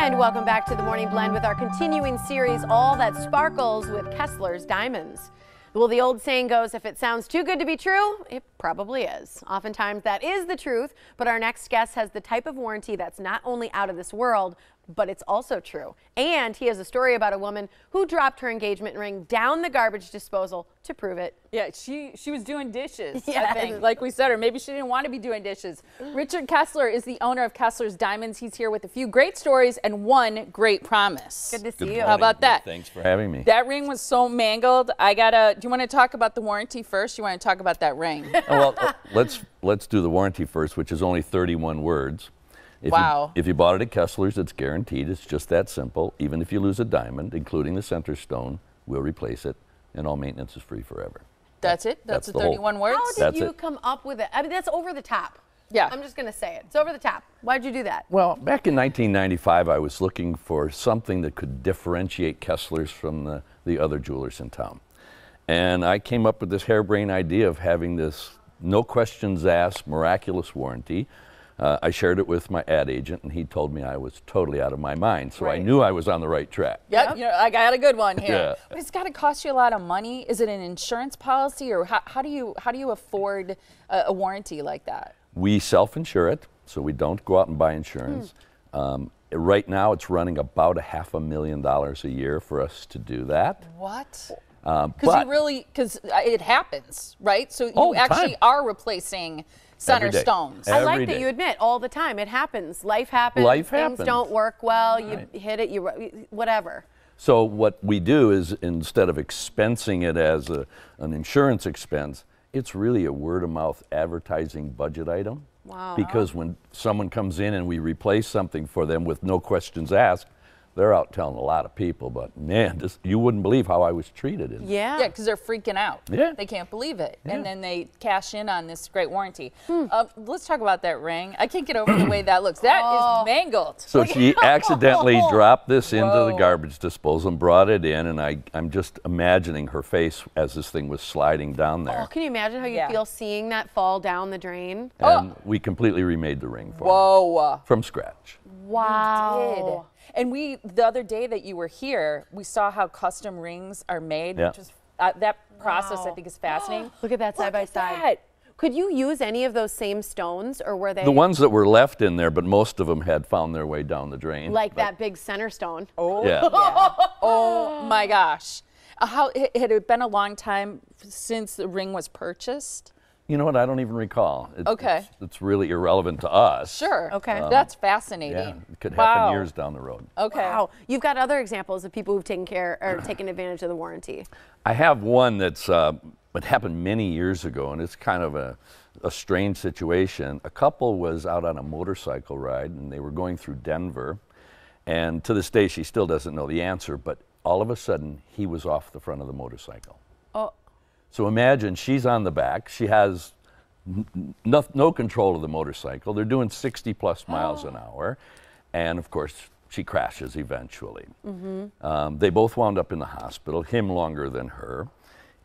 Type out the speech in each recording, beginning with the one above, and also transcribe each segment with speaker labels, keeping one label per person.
Speaker 1: And welcome back to the Morning Blend with our continuing series, All That Sparkles with Kesslers Diamonds. Well, the old saying goes, if it sounds too good to be true, it probably is. Oftentimes that is the truth, but our next guest has the type of warranty that's not only out of this world, but it's also true. And he has a story about a woman who dropped her engagement ring down the garbage disposal to prove it.
Speaker 2: Yeah, she was doing dishes,
Speaker 1: Yes.
Speaker 2: I think, like we said, or maybe she didn't want to be doing dishes. Richard Kessler is the owner of Kesslers Diamonds. He's here with a few great stories and one great promise.
Speaker 1: Good to see
Speaker 3: Good
Speaker 1: you.
Speaker 2: How about that?
Speaker 3: Thanks for having me.
Speaker 2: That ring was so mangled. Do you want to talk about the warranty first? You want to talk about that ring?
Speaker 3: Well, let's do the warranty first, which is only 31 words.
Speaker 2: Wow.
Speaker 3: If you bought it at Kesslers, it's guaranteed. It's just that simple. Even if you lose a diamond, including the center stone, we'll replace it, and all maintenance is free forever.
Speaker 2: That's it? That's the 31 words?
Speaker 1: How did
Speaker 3: That's
Speaker 1: you
Speaker 3: it.
Speaker 1: come up with it? I mean, that's over the top.
Speaker 2: Yeah.
Speaker 1: I'm just going to say it. It's over the top. Why'd you do that?
Speaker 3: Well, back in 1995, I was looking for something that could differentiate Kesslers from the other jewelers in town. And I came up with this harebrained idea of having this no questions asked miraculous warranty. I shared it with my ad agent, and he told me I was totally out of my mind. So
Speaker 1: Right.
Speaker 3: I knew I was on the right track.
Speaker 2: Yep. You know, I got a good one here.
Speaker 3: Yeah.
Speaker 2: But it's got to cost you a lot of money. Is it an insurance policy, or how do you afford a warranty like that?
Speaker 3: We self-insure it, so we don't go out and buy insurance. Right now, it's running about $500,000 a year for us to do that.
Speaker 2: What?
Speaker 3: But
Speaker 2: Because it happens, right? So you
Speaker 3: All the
Speaker 2: actually
Speaker 3: time.
Speaker 2: are replacing center
Speaker 3: Every day.
Speaker 2: stones.
Speaker 1: I like
Speaker 3: Every
Speaker 1: that
Speaker 3: day.
Speaker 1: you admit all the time. It happens. Life happens.
Speaker 3: Life
Speaker 1: Things
Speaker 3: happens.
Speaker 1: don't work well. You
Speaker 3: Right.
Speaker 1: hit it. Whatever.
Speaker 3: So what we do is, instead of expensing it as an insurance expense, it's really a word-of-mouth advertising budget item.
Speaker 1: Wow.
Speaker 3: Because when someone comes in and we replace something for them with no questions asked, they're out telling a lot of people, but man, you wouldn't believe how I was treated.
Speaker 1: Yeah.
Speaker 2: Yeah, because they're freaking out.
Speaker 3: Yeah.
Speaker 2: They can't believe it.
Speaker 3: Yeah.
Speaker 2: And then they cash in on this great warranty. Let's talk about that ring. I can't get over the way that looks. That is mangled.
Speaker 3: So she accidentally dropped this into the
Speaker 2: Whoa.
Speaker 3: garbage disposal and brought it in, and I'm just imagining her face as this thing was sliding down there.
Speaker 1: Oh, can you imagine how you
Speaker 2: Yeah.
Speaker 1: feel seeing that fall down the drain?
Speaker 3: And we completely remade the ring for her
Speaker 2: Whoa.
Speaker 3: from scratch.
Speaker 1: Wow.
Speaker 2: And the other day that you were here, we saw how custom rings are made,
Speaker 3: Yeah.
Speaker 2: which is that process I
Speaker 1: Wow.
Speaker 2: think is fascinating.
Speaker 1: Look at that side by side.
Speaker 2: that.
Speaker 1: Could you use any of those same stones, or were they
Speaker 3: The ones that were left in there, but most of them had found their way down the drain.
Speaker 1: like
Speaker 3: But
Speaker 1: that big center stone?
Speaker 2: Oh,
Speaker 3: Yeah.
Speaker 2: Oh my gosh. Had it been a long time since the ring was purchased?
Speaker 3: You know what? I don't even recall.
Speaker 2: Okay.
Speaker 3: It's really irrelevant to us.
Speaker 2: Sure.
Speaker 1: Okay.
Speaker 2: That's fascinating.
Speaker 3: Yeah, it could
Speaker 2: Wow.
Speaker 3: happen years down the road.
Speaker 2: Okay.
Speaker 1: Wow. You've got other examples of people who've taken care or taken advantage of the warranty.
Speaker 3: I have one that's it happened many years ago, and it's kind of a strange situation. A couple was out on a motorcycle ride, and they were going through Denver. And to this day, she still doesn't know the answer, but all of a sudden, he was off the front of the motorcycle.
Speaker 1: Oh.
Speaker 3: So imagine she's on the back. She has no control of the motorcycle. They're doing 60 plus miles an hour. And of course, she crashes eventually. They both wound up in the hospital, him longer than her.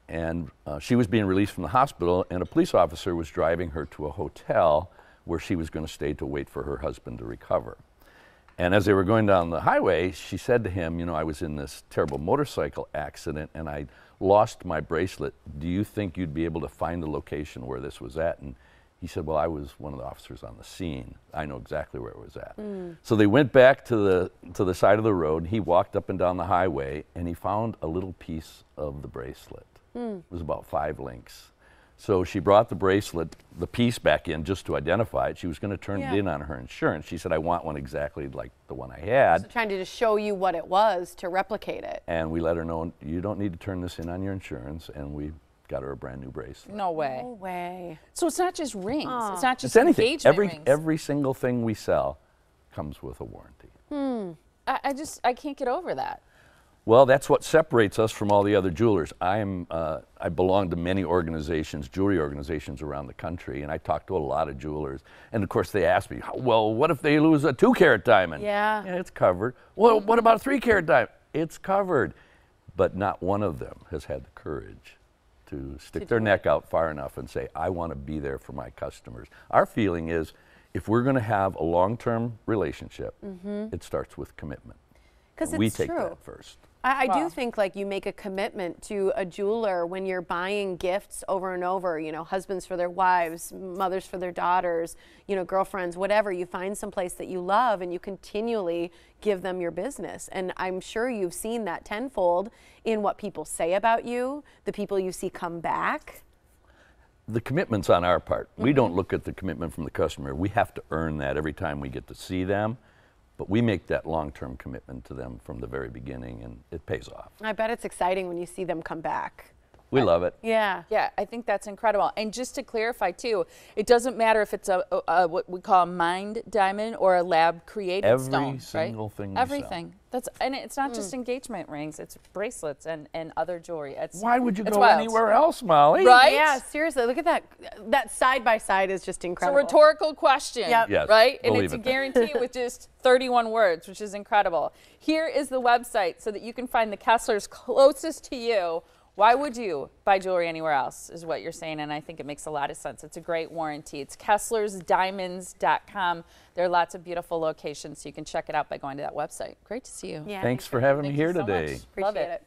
Speaker 3: And she was being released from the hospital, and a police officer was driving her to a hotel where she was going to stay to wait for her husband to recover. And as they were going down the highway, she said to him, you know, I was in this terrible motorcycle accident and I lost my bracelet. Do you think you'd be able to find the location where this was at? And he said, well, I was one of the officers on the scene. I know exactly where it was at. So they went back to the side of the road. He walked up and down the highway, and he found a little piece of the bracelet. It was about 5 links. So she brought the bracelet, the piece back in just to identify it. She was going to turn it in on her insurance. She said, I want one exactly like the one I had.
Speaker 1: So trying to just show you what it was to replicate it.
Speaker 3: And we let her know, you don't need to turn this in on your insurance. And we got her a brand new bracelet.
Speaker 2: No way.
Speaker 1: No way.
Speaker 2: So it's not just rings. It's not just
Speaker 3: It's anything.
Speaker 2: engagement rings.
Speaker 3: Every single thing we sell comes with a warranty.
Speaker 2: I can't get over that.
Speaker 3: Well, that's what separates us from all the other jewelers. I belong to many organizations, jewelry organizations around the country, and I talk to a lot of jewelers. And of course, they ask me, well, what if they lose a 2-carat diamond?
Speaker 1: Yeah.
Speaker 3: Yeah, it's covered. Well, what about a 3-carat diamond? It's covered. But not one of them has had the courage to stick their neck out far enough and say, I want to be there for my customers. Our feeling is, if we're going to have a long-term relationship, it starts with commitment.
Speaker 1: Because
Speaker 3: We
Speaker 1: it's
Speaker 3: take
Speaker 1: true.
Speaker 3: that first.
Speaker 1: I
Speaker 2: Wow.
Speaker 1: do think like you make a commitment to a jeweler when you're buying gifts over and over, you know, husbands for their wives, mothers for their daughters, you know, girlfriends, whatever. You find some place that you love and you continually give them your business. And I'm sure you've seen that tenfold in what people say about you, the people you see come back.
Speaker 3: The commitment's on our part. We don't look at the commitment from the customer. We have to earn that every time we get to see them. But we make that long-term commitment to them from the very beginning, and it pays off.
Speaker 1: I bet it's exciting when you see them come back.
Speaker 3: We love it.
Speaker 1: Yeah.
Speaker 2: Yeah, I think that's incredible. And just to clarify too, it doesn't matter if it's a what we call a mined diamond or a lab created
Speaker 3: Every
Speaker 2: stone,
Speaker 3: single
Speaker 2: right?
Speaker 3: thing we sell.
Speaker 2: Everything. And it's not just engagement rings; it's bracelets and other jewelry.
Speaker 3: Why would you
Speaker 2: it's
Speaker 3: go
Speaker 2: wild.
Speaker 3: anywhere else, Molly?
Speaker 2: Right?
Speaker 1: Yeah, seriously, look at that. That side by side is just
Speaker 2: It's a
Speaker 1: incredible.
Speaker 2: rhetorical question,
Speaker 1: Yep.
Speaker 3: Yes,
Speaker 2: right? And
Speaker 3: believe
Speaker 2: it's a
Speaker 3: it.
Speaker 2: guarantee with just 31 words, which is incredible. Here is the website so that you can find the Kesslers closest to you. Why would you buy jewelry anywhere else is what you're saying, and I think it makes a lot of sense. It's a great warranty. It's KesslersDiamonds.com. There are lots of beautiful locations, so you can check it out by going to that website. Great to see you.
Speaker 1: Yeah,
Speaker 3: Thanks for having me
Speaker 2: Thank
Speaker 3: here
Speaker 2: you so
Speaker 3: today.
Speaker 2: much. Love
Speaker 1: Appreciate
Speaker 2: it.
Speaker 1: it.